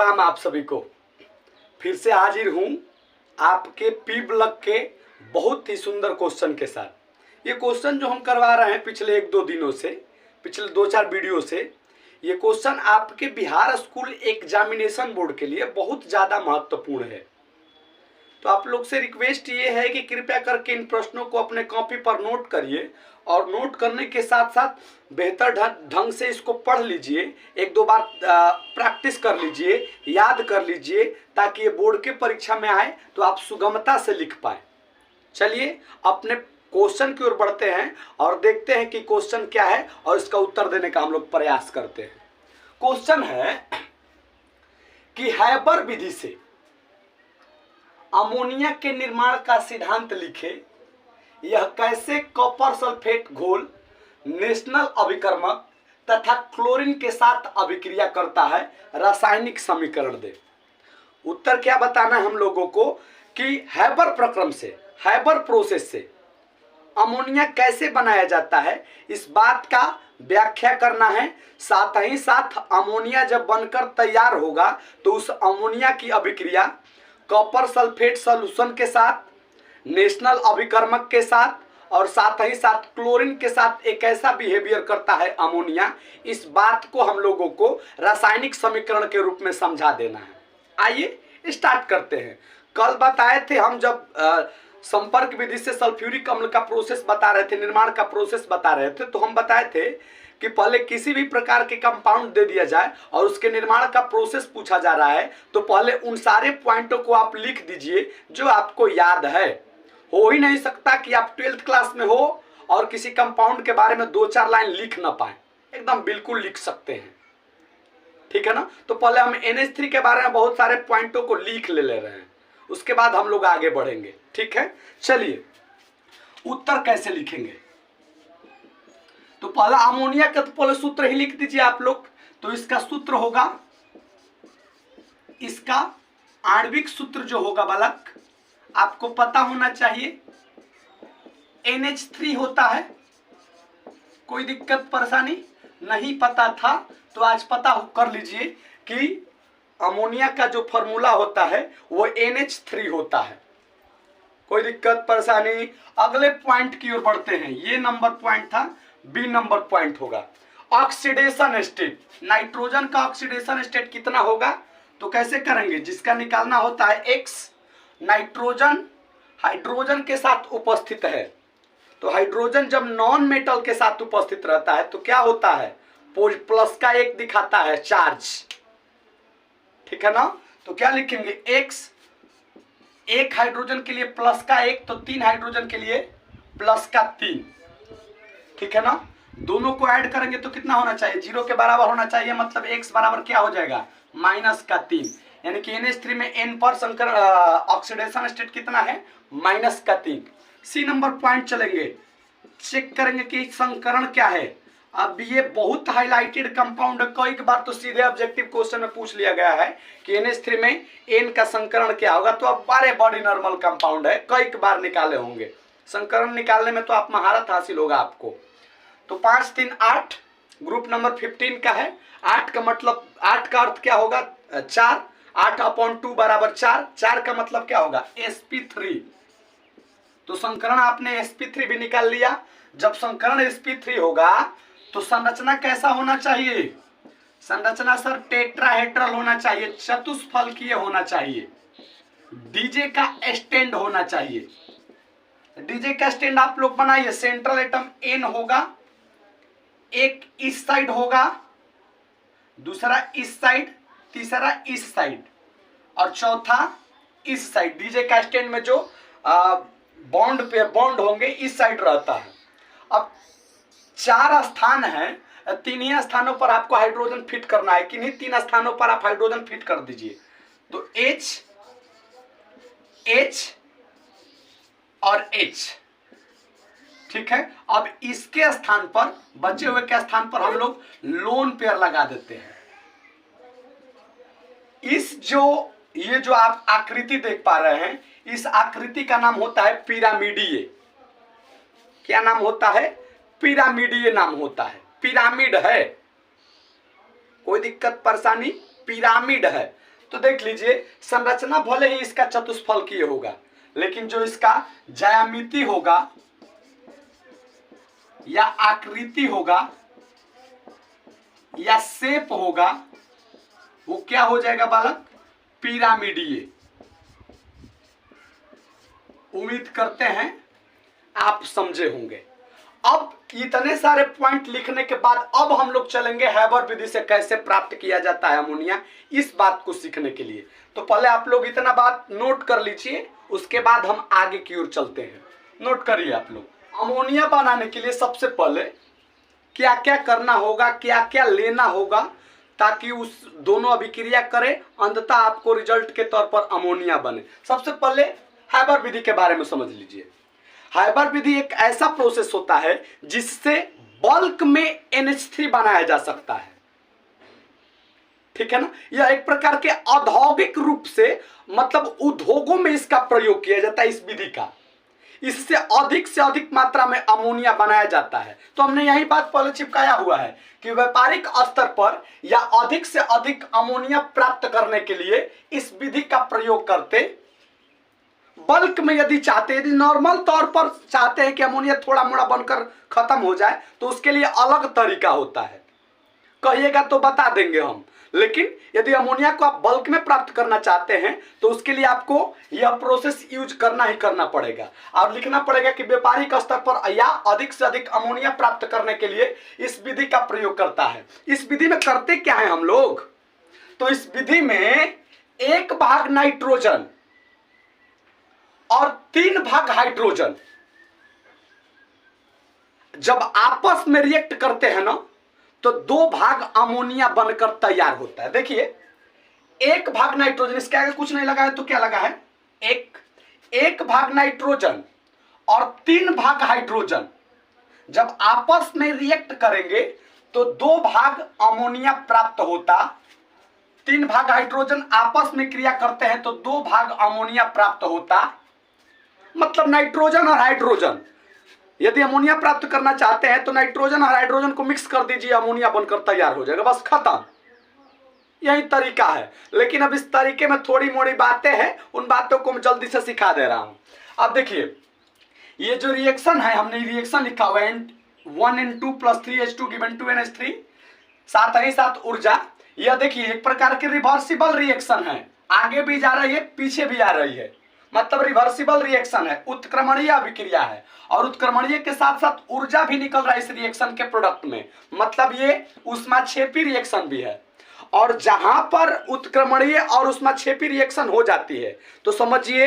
प्रणाम आप सभी को। फिर से हाजिर हूँ आपके पी ब्लॉक के बहुत ही सुंदर क्वेश्चन के साथ। ये क्वेश्चन जो हम करवा रहे हैं पिछले 1-2 दिनों से, पिछले 2-4 वीडियो से, ये क्वेश्चन आपके बिहार स्कूल एग्जामिनेशन बोर्ड के लिए बहुत ज़्यादा महत्वपूर्ण है। तो आप लोग से रिक्वेस्ट ये है कि कृपया करके इन प्रश्नों को अपने कॉपी पर नोट करिए और नोट करने के साथ साथ बेहतर ढंग से इसको पढ़ लीजिए, 1-2 बार प्रैक्टिस कर लीजिए, याद कर लीजिए, ताकि ये बोर्ड के परीक्षा में आए तो आप सुगमता से लिख पाए। चलिए अपने क्वेश्चन की ओर बढ़ते हैं और देखते हैं कि क्वेश्चन क्या है और इसका उत्तर देने का हम लोग प्रयास करते हैं। क्वेश्चन है कि हैबर विधि से अमोनिया के निर्माण का सिद्धांत लिखे। यह कैसे कॉपर सल्फेट घोल नेशनल अभिकर्मक तथा क्लोरीन के साथ अभिक्रिया करता है, रासायनिक समीकरण दे। उत्तर क्या बताना है हम लोगों को कि हैबर प्रक्रम से, हैबर प्रोसेस से अमोनिया कैसे बनाया जाता है, इस बात का व्याख्या करना है। साथ ही साथ अमोनिया जब बनकर तैयार होगा तो उस अमोनिया की अभिक्रिया कॉपर सल्फेट सॉल्यूशन के साथ, नेशनल अभिकर्मक के साथ और साथ ही साथ क्लोरीन के साथ एक ऐसा बिहेवियर करता है अमोनिया, इस बात को हम लोगों को रासायनिक समीकरण के रूप में समझा देना है। आइए स्टार्ट करते हैं। कल बताए थे हम जब संपर्क विधि से सल्फ्यूरिक अम्ल का प्रोसेस बता रहे थे, निर्माण का प्रोसेस बता रहे थे, तो हम बताए थे कि पहले किसी भी प्रकार के कंपाउंड दे दिया जाए और उसके निर्माण का प्रोसेस पूछा जा रहा है तो पहले उन सारे पॉइंटों को आप लिख दीजिए जो आपको याद है। हो ही नहीं सकता कि आप 12th क्लास में हो और किसी कंपाउंड के बारे में 2-4 लाइन लिख ना पाए, एकदम बिल्कुल लिख सकते हैं, ठीक है ना। तो पहले हम NH3 के बारे में बहुत सारे पॉइंटों को लिख ले रहे हैं, उसके बाद हम लोग आगे बढ़ेंगे, ठीक है। चलिए उत्तर कैसे लिखेंगे, तो पहला अमोनिया का तो पहले सूत्र ही लिख दीजिए आप लोग। तो इसका सूत्र होगा, इसका आणविक सूत्र जो होगा बालक आपको पता होना चाहिए, NH3 होता है। कोई दिक्कत परेशानी नहीं पता था तो आज पता कर लीजिए कि अमोनिया का जो फॉर्मूला होता है वो NH3 होता है। कोई दिक्कत परेशानी, अगले पॉइंट की ओर बढ़ते हैं। ये नंबर पॉइंट था, बी नंबर पॉइंट होगा ऑक्सीडेशन स्टेट। नाइट्रोजन का ऑक्सीडेशन स्टेट कितना होगा, तो कैसे करेंगे, जिसका निकालना होता है X। नाइट्रोजन हाइड्रोजन के साथ उपस्थित है, तो हाइड्रोजन जब नॉन मेटल के साथ उपस्थित रहता है तो क्या होता है, प्लस का 1 दिखाता है चार्ज, ठीक है ना। तो क्या लिखेंगे X, 1 हाइड्रोजन के लिए प्लस का 1 तो 3 हाइड्रोजन के लिए प्लस का 3, ठीक है ना। दोनों को ऐड करेंगे तो कितना होना चाहिए, 0 के बराबर होना चाहिए, मतलब X बराबर क्या हो जाएगा, माइनस का 3, यानी कि NH3 में N पर संकरण ऑक्सीडेशन स्टेट कितना है, माइनस का 3। सी नंबर पॉइंट चलेंगे, चेक करेंगे कि संकरण क्या है। अब ये बहुत हाईलाइटेड कंपाउंड, कई बार तो सीधे ऑब्जेक्टिव क्वेश्चन में पूछ लिया गया है कि NH3 में N का संकरण क्या होगा, तो अब बड़ी नॉर्मल कंपाउंड है, कई बार निकाले होंगे। संकरण निकालने में तो आप महारत हासिल होगा आपको। तो 5, 3, 8 ग्रुप नंबर 15 का है। 8 का मतलब, 8 का अर्थ क्या होगा, 4, 8/2 बराबर 4, 4 का मतलब क्या होगा, sp3। तो संकरण आपने sp3 भी निकाल लिया। जब संकरण sp3 होगा तो संरचना कैसा होना चाहिए, संरचना सर टेट्राहेड्रल होना चाहिए, चतुष्फलकीय होना चाहिए, डीजे का स्टैंड होना चाहिए। डीजे का स्टैंड आप लोग बनाइए, सेंट्रल एटम N होगा, एक इस साइड होगा, दूसरा इस साइड, तीसरा इस साइड और चौथा इस साइड। डीजे का स्टैंड में जो बॉन्ड पे बॉन्ड होंगे इस साइड रहता है। अब 4 स्थान है, 3 ही स्थानों पर आपको हाइड्रोजन फिट करना है, किन्हीं 3 स्थानों पर आप हाइड्रोजन फिट कर दीजिए। तो H, H और H, ठीक है। अब इसके स्थान पर, बचे हुए के स्थान पर हम लोग लोन पेयर लगा देते हैं। ये जो आप आकृति देख पा रहे हैं, इस आकृति का नाम होता है पिरामिडीय। क्या नाम होता है, पिरामिडीय नाम होता है, पिरामिड है, कोई दिक्कत परेशानी, पिरामिड है। तो देख लीजिए संरचना भले ही इसका चतुष्फलकीय होगा, लेकिन जो इसका ज्यामिति होगा या आकृति होगा या शेप होगा वो क्या हो जाएगा बालक, पिरामिडीय। उम्मीद करते हैं आप समझे होंगे। अब इतने सारे पॉइंट लिखने के बाद अब हम लोग चलेंगे हैबर विधि से कैसे प्राप्त किया जाता है अमोनिया, इस बात को सीखने के लिए। तो पहले आप लोग इतना बात नोट कर लीजिए, उसके बाद हम आगे की ओर चलते हैं। नोट करिए आप लोग। अमोनिया बनाने के लिए सबसे पहले क्या क्या करना होगा, क्या क्या लेना होगा ताकि उस दोनों अभिक्रिया करें, अंततः आपको रिजल्ट के तौर पर अमोनिया बने। सबसे पहले हैबर विधि के बारे में समझ लीजिए। हैबर विधि एक ऐसा प्रोसेस होता है जिससे बल्क में NH3 बनाया जा सकता है, ठीक है ना। यह एक प्रकार के औद्योगिक रूप से मतलब उद्योगों में इसका प्रयोग किया जाता है इस विधि का। इससे अधिक से अधिक मात्रा में अमोनिया बनाया जाता है। तो हमने यही बात पहले चिपकाया हुआ है कि व्यापारिक स्तर पर या अधिक से अधिक अमोनिया प्राप्त करने के लिए इस विधि का प्रयोग करते। बल्क में यदि चाहते, यदि नॉर्मल तौर पर चाहते हैं कि अमोनिया थोड़ा मोड़ा बनकर खत्म हो जाए तो उसके लिए अलग तरीका होता है, कहिएगा तो बता देंगे हम। लेकिन यदि अमोनिया को आप बल्क में प्राप्त करना चाहते हैं तो उसके लिए आपको यह प्रोसेस यूज करना ही करना पड़ेगा और लिखना पड़ेगा कि व्यापारिक स्तर पर या अधिक से अधिक अमोनिया प्राप्त करने के लिए इस विधि का प्रयोग करता है। इस विधि में करते क्या है हम लोग, तो इस विधि में 1 भाग नाइट्रोजन और 3 भाग हाइड्रोजन जब आपस में रिएक्ट करते हैं ना तो 2 भाग अमोनिया बनकर तैयार होता है। देखिए 1 भाग नाइट्रोजन, इसके आगे कुछ नहीं लगा है तो क्या लगा है, एक भाग नाइट्रोजन और 3 भाग हाइड्रोजन जब आपस में रिएक्ट करेंगे तो 2 भाग अमोनिया प्राप्त होता। 3 भाग हाइड्रोजन आपस में क्रिया करते हैं तो 2 भाग अमोनिया प्राप्त होता। मतलब नाइट्रोजन और हाइड्रोजन यदि अमोनिया प्राप्त करना चाहते हैं तो नाइट्रोजन और हाइड्रोजन को मिक्स कर दीजिए, अमोनिया बनकर तैयार हो जाएगा, बस खत्म। यही तरीका है। लेकिन अब इस तरीके में थोड़ी मोड़ी बातें हैं, उन बातों को मैं जल्दी से सिखा दे रहा हूं। अब देखिए ये जो रिएक्शन है, हमने रिएक्शन लिखा हुआ है 1N2 + 3H2 गिवन 2NH3, साथ ही साथ ऊर्जा। यह देखिए एक प्रकार की रिवर्सिबल रिएक्शन है, आगे भी जा रही है पीछे भी आ रही है, मतलब रिवर्सिबल रिएक्शन है, उत्क्रमणीय अभिक्रिया है और उत्क्रमणीय के साथ साथ ऊर्जा भी निकल रहा है इस रिएक्शन के प्रोडक्ट में, मतलब ये ऊष्माक्षेपी रिएक्शन भी है। और जहां पर उत्क्रमणीय और ऊष्माक्षेपी रिएक्शन हो जाती है तो समझिए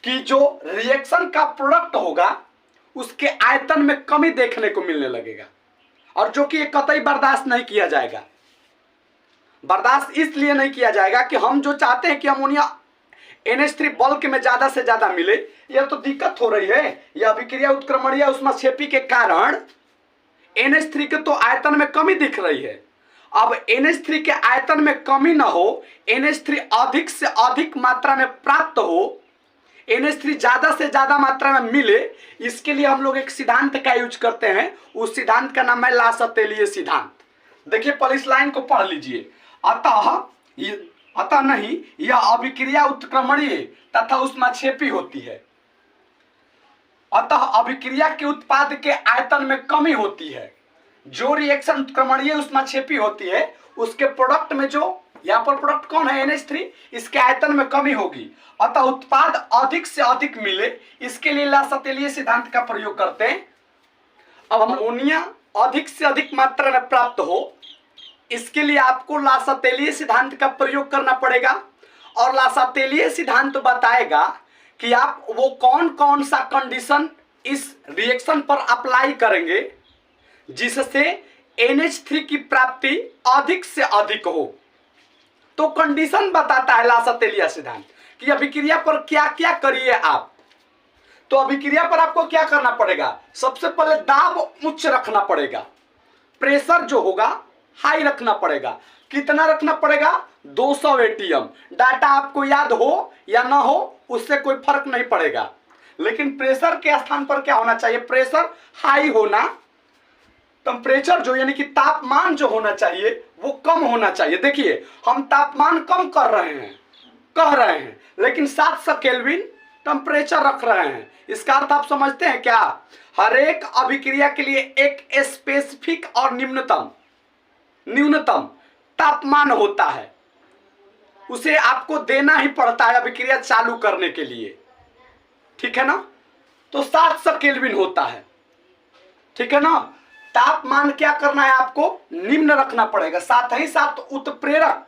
कि जो रिएक्शन का प्रोडक्ट होगा उसके आयतन में कमी देखने को मिलने लगेगा और जो कि कतई बर्दाश्त नहीं किया जाएगा। बर्दाश्त इसलिए नहीं किया जाएगा कि हम जो चाहते हैं कि अमोनिया NH3 बल्क में ज्यादा से ज्यादा मिले, यह तो दिक्कत हो रही है। यह अभिक्रिया उत्क्रमणीय ऊष्माक्षेपी के कारण NH3 के तो आयतन में कमी दिख रही है। अब NH3 के आयतन में कमी ना हो, NH3 अधिक से अधिक मात्रा में प्राप्त हो, NH3 ज्यादा से ज्यादा मात्रा में मिले, इसके लिए हम लोग एक सिद्धांत का यूज करते हैं। उस सिद्धांत का नाम है लासतेलिए सिद्धांत। देखिए पहले इस लाइन को पढ़ लीजिए। अतः नहीं, यह अभिक्रिया उत्क्रमणीय तथा ऊष्माक्षेपी होती है। अतः अभिक्रिया के उत्पाद के आयतन में कमी होती है। जो रिएक्शन उत्क्रमणीय ऊष्माक्षेपी होती है उसके प्रोडक्ट में, जो यहाँ पर प्रोडक्ट कौन है NH3, इसके आयतन में कमी होगी। अतः उत्पाद अधिक से अधिक मिले, इसके लिए लासतेलिए सिद्धांत का प्रयोग करते हैं। अब अमोनिया अधिक से अधिक मात्रा में प्राप्त हो, इसके लिए आपको लासतेलिए सिद्धांत का प्रयोग करना पड़ेगा। और लासतेलिए सिद्धांत बताएगा कि आप वो कौन कौन सा कंडीशन इस रिएक्शन पर अप्लाई करेंगे जिससे NH3 की प्राप्ति अधिक से अधिक हो। तो कंडीशन बताता है लासतेलिए सिद्धांत कि अभिक्रिया पर क्या क्या करिए आप। तो अभिक्रिया पर आपको क्या करना पड़ेगा, सबसे पहले दाब उच्च रखना पड़ेगा, प्रेशर जो होगा हाई रखना पड़ेगा। कितना रखना पड़ेगा, 200 ATM। डाटा आपको याद हो या ना हो उससे कोई फर्क नहीं पड़ेगा, लेकिन प्रेशर के स्थान पर क्या होना चाहिए, प्रेशर हाई होना। टेम्परेचर जो यानी कि तापमान जो होना चाहिए वो कम होना चाहिए। देखिए हम तापमान कम कर रहे हैं, कह रहे हैं, लेकिन 700 केल्विन टेम्परेचर रख रहे हैं। इसका अर्थ आप समझते हैं क्या? हर एक अभिक्रिया के लिए एक स्पेसिफिक और न्यूनतम तापमान होता है, उसे आपको देना ही पड़ता है अभिक्रिया चालू करने के लिए, ठीक है ना। तो 700 केल्विन होता है, ठीक है ना। तापमान क्या करना है, आपको निम्न रखना पड़ेगा। साथ ही साथ उत्प्रेरक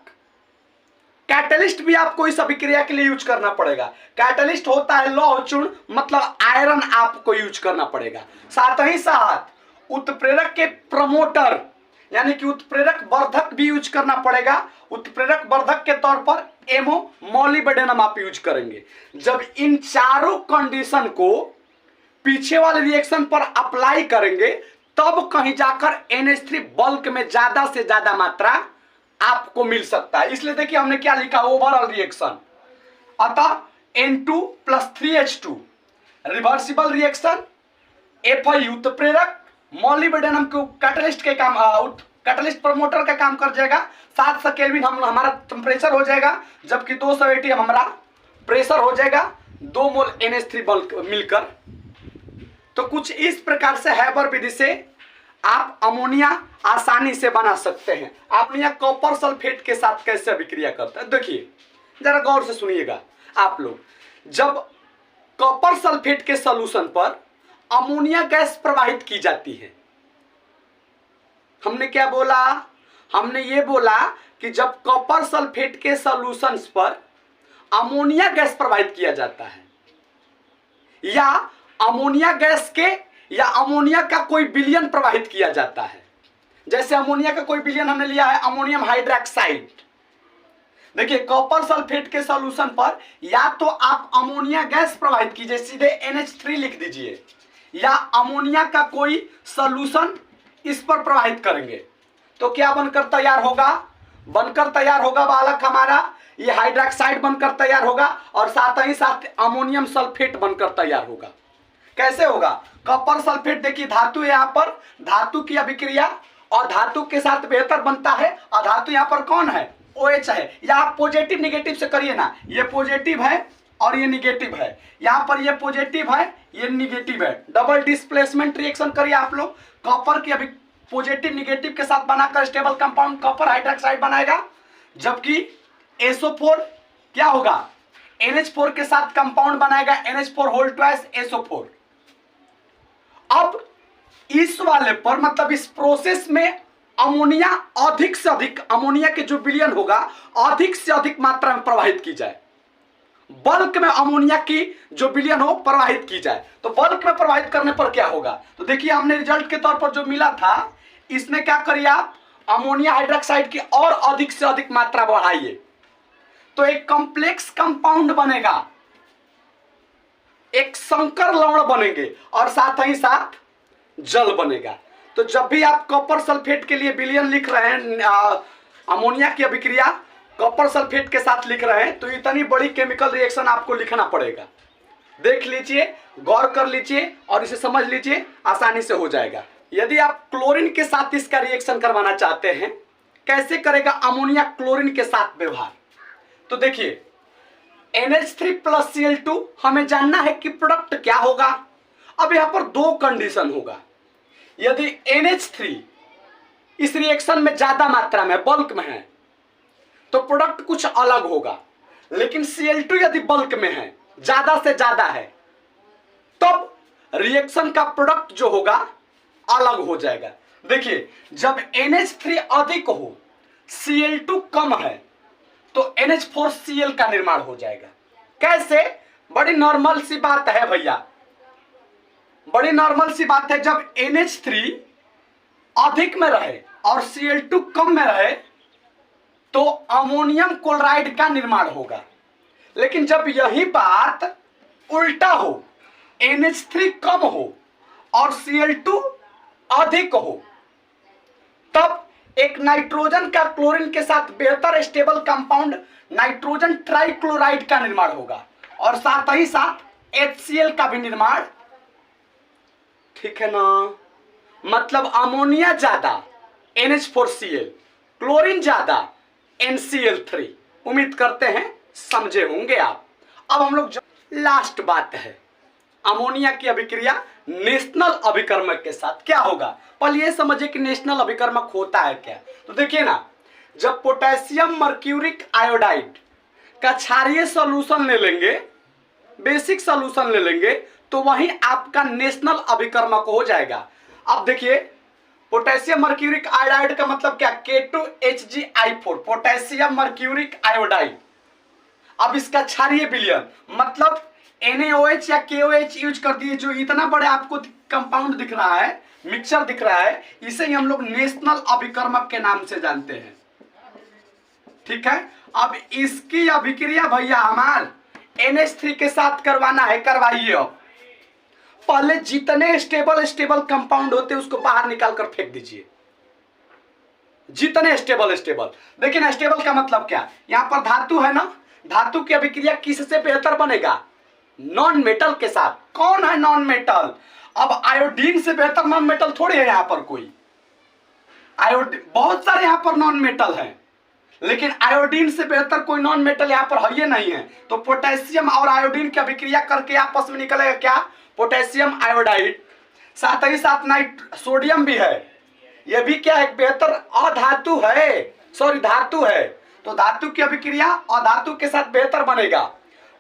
कैटलिस्ट भी आपको इस अभिक्रिया के लिए यूज करना पड़ेगा। कैटलिस्ट होता है लौह चूर्ण, मतलब आयरन आपको यूज करना पड़ेगा। साथ ही साथ उत्प्रेरक के प्रमोटर यानी कि उत्प्रेरक वर्धक भी यूज करना पड़ेगा। उत्प्रेरक वर्धक के तौर पर एमो मोलिब्डेनम आप यूज करेंगे। जब इन चारों कंडीशन को पीछे वाले रिएक्शन पर अप्लाई करेंगे तब कहीं जाकर NH3 बल्क में ज्यादा से ज्यादा मात्रा आपको मिल सकता है। इसलिए देखिए हमने क्या लिखा, ओवरऑल रिएक्शन। अतः N2 + 3H2 reversible reaction, Fi उत्प्रेरक, मोलिब्डेनम को कैटलिस्ट के काम, कैटलिस्ट प्रमोटर का काम कर जाएगा। 700 केल्विन हमारा टेम्परेचर हो जाएगा, जबकि 200 ATM हमारा प्रेशर हो जाएगा, 2 मोल NH3 बल्क मिलकर। तो कुछ इस प्रकार से हैबर विधि से आप अमोनिया आसानी से बना सकते हैं। अमोनिया कॉपर सल्फेट के साथ कैसे अभिक्रिया करता है, देखिए जरा गौर से सुनिएगा आप लोग। जब कॉपर सल्फेट के सॉल्यूशन पर अमोनिया गैस प्रवाहित की जाती है, हमने क्या बोला, हमने ये बोला कि जब कॉपर सल्फेट के सॉल्यूशंस पर अमोनिया गैस प्रवाहित किया जाता है, या अमोनिया गैस के या अमोनिया का कोई विलयन प्रवाहित किया जाता है। जैसे अमोनिया का कोई विलयन हमने लिया है अमोनियम हाइड्रोक्साइड। देखिए कॉपर सल्फेट के सॉल्यूशन पर या तो आप अमोनिया गैस प्रवाहित कीजिए, सीधे NH3 लिख दीजिए, या अमोनिया का कोई सॉल्यूशन इस पर प्रवाहित करेंगे तो क्या बनकर तैयार होगा, बनकर तैयार होगा बालक हमारा ये हाइड्रोक्साइड बनकर तैयार होगा, और साथ ही साथ अमोनियम सल्फेट बनकर तैयार होगा। कैसे होगा, कॉपर सल्फेट देखिए धातु है, यहाँ पर धातु की अभिक्रिया और धातु के साथ बेहतर बनता है, और धातु यहाँ पर कौन है, OH है। या आप पॉजिटिव निगेटिव से करिए ना, ये पॉजिटिव है और ये निगेटिव है, यहाँ पर ये पॉजिटिव है ये निगेटिव है, डबल डिस्प्लेसमेंट रिएक्शन करिए आप लोग। कॉपर की अभी पॉजिटिव निगेटिव के साथ बनाकर स्टेबल कंपाउंड कॉपर हाइड्रोक्साइड बनाएगा, जबकि SO4 क्या होगा, NH4 के साथ कंपाउंड बनाएगा, NH4 SO4। अब इस वाले पर मतलब इस प्रोसेस में अमोनिया अधिक से अधिक, अमोनिया के जो विलयन होगा अधिक से अधिक मात्रा में प्रवाहित की जाए, बल्क में अमोनिया की जो विलयन हो प्रवाहित की जाए। तो बल्क में प्रवाहित करने पर क्या होगा, तो देखिए हमने रिजल्ट के तौर पर जो मिला था, इसमें क्या करिए आप अमोनिया हाइड्रोक्साइड की और अधिक से अधिक मात्रा बढ़ाइए, तो एक कॉम्प्लेक्स कंपाउंड बनेगा, एक संकर लवण बनेंगे और साथ ही साथ जल बनेगा। तो जब भी आप कॉपर सल्फेट के लिए विलयन लिख रहे हैं, अमोनिया की अभिक्रिया कॉपर सल्फेट के साथ लिख रहे हैं, तो इतनी बड़ी केमिकल रिएक्शन आपको लिखना पड़ेगा। देख लीजिए, गौर कर लीजिए और इसे समझ लीजिए, आसानी से हो जाएगा। यदि आप क्लोरीन के साथ इसका रिएक्शन करवाना चाहते हैं, कैसे करेगा अमोनिया क्लोरीन के साथ व्यवहार, तो देखिए NH3 + Cl2 हमें जानना है कि प्रोडक्ट क्या होगा। अब यहां पर दो कंडीशन होगा, यदि NH3 इस रिएक्शन में ज्यादा मात्रा में बल्क में है तो प्रोडक्ट कुछ अलग होगा, लेकिन Cl2 यदि बल्क में है, ज्यादा से ज्यादा है, तब रिएक्शन का प्रोडक्ट जो होगा अलग हो जाएगा। देखिए जब NH3 अधिक हो, Cl2 कम है, तो NH4Cl का निर्माण हो जाएगा। कैसे, बड़ी नॉर्मल सी बात है भैया, बड़ी नॉर्मल सी बात है। जब NH3 अधिक में रहे और Cl2 कम में रहे तो अमोनियम क्लोराइड का निर्माण होगा। लेकिन जब यही बात उल्टा हो, NH3 कम हो और Cl2 अधिक हो, तब एक नाइट्रोजन का क्लोरीन के साथ बेहतर स्टेबल कंपाउंड नाइट्रोजन ट्राइक्लोराइड का निर्माण होगा, और साथ ही साथ HCl का भी निर्माण, ठीक है ना। मतलब अमोनिया ज्यादा NH4Cl क्लोरीन ज्यादा, NCl3। उम्मीद करते हैं समझे होंगे आप। अब हम लोग लास्ट बात है, अमोनिया की अभिक्रिया नेशनल अभिकर्मक के साथ क्या होगा। पहले ये समझिए कि नेशनल अभिकर्मक होता है क्या। तो देखिए ना, जब पोटेशियम मर्क्यूरिक आयोडाइड का क्षारीय सॉल्यूशन ले लेंगे, बेसिक सॉल्यूशन ले लेंगे, तो वहीं आपका नेशनल अभिकर्मक हो जाएगा। अब देखिए, पोटेशियम मर्क्यूरिक आयोडाइड का मतलब क्या, K2HgI4, पोटेशियम मर्क्यूरिक आयोडाइड। अब इसका क्षारीय विलयन मतलब NaOH या KOH यूज कर दिए, जो इतना बड़े आपको कंपाउंड दिख रहा है, मिक्सचर दिख रहा है, इसे ही हम लोग नेशनल अभिकर्मक के नाम से जानते हैं। ठीक है, अब इसकी अभिक्रिया भैया हमार NH3 के साथ करवाना है, करवाइए। अब पहले जितने स्टेबल कंपाउंड होते हैं उसको बाहर निकाल कर फेंक दीजिए, जितने स्टेबल। देखिए ना, स्टेबल का मतलब क्या, यहां पर धातु है ना, धातु की अभिक्रिया किससे बेहतर बनेगा, नॉन मेटल के साथ। कौन है नॉन मेटल, अब आयोडीन से बेहतर नॉन मेटल थोड़ी है यहां पर कोई। आयोडीन बहुत सारे यहां पर नॉन मेटल हैं, लेकिन आयोडीन से बेहतर कोई नॉन मेटल यहां पर है ही नहीं है। तो पोटेशियम और आयोडीन की अभिक्रिया करके आपस में निकलेगा क्या, पोटेशियम आयोडाइड। साथ ही साथ सोडियम भी है, यह भी क्या है, बेहतर अधातु है, सॉरी धातु है। तो धातु की अभिक्रिया अधातु के साथ बेहतर बनेगा।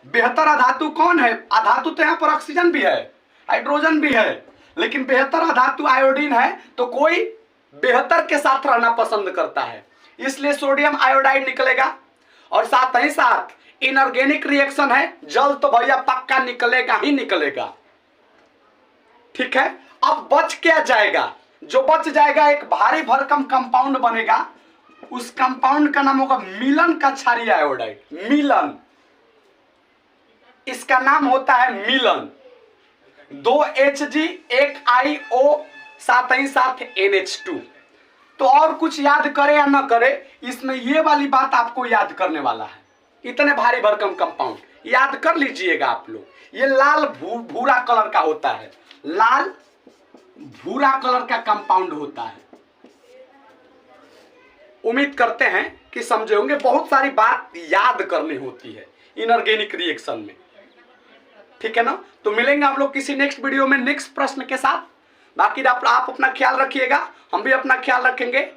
बेहतर अधातु कौन है, अधातु तो यहां पर ऑक्सीजन भी है, हाइड्रोजन भी है, लेकिन बेहतर अधातु आयोडीन है। तो कोई बेहतर के साथ रहना पसंद करता है, इसलिए सोडियम आयोडाइड निकलेगा। और साथ ही साथ इनऑर्गेनिक रिएक्शन है, जल तो भैया पक्का निकलेगा ही निकलेगा। ठीक है, अब बच क्या जाएगा, जो बच जाएगा एक भारी भरकम कंपाउंड बनेगा। उस कंपाउंड का नाम होगा मिलन का क्षारीय आयोडाइड, मिलन। इसका नाम होता है मिलन। 2 Hg 1 IO साथ ही साथ NH2। तो और कुछ याद करे या ना करे, इसमें ये वाली बात आपको याद करने वाला है। इतने भारी भरकम कंपाउंड याद कर लीजिएगा आप लोग। ये लाल भूरा कलर का होता है, लाल भूरा कलर का कंपाउंड होता है। उम्मीद करते हैं कि समझे होंगे। बहुत सारी बात याद करनी होती है इनऑर्गेनिक रिएक्शन में। ठीक है ना, तो मिलेंगे हम लोग किसी नेक्स्ट वीडियो में नेक्स्ट प्रश्न के साथ। बाकी आप अपना ख्याल रखिएगा, हम भी अपना ख्याल रखेंगे।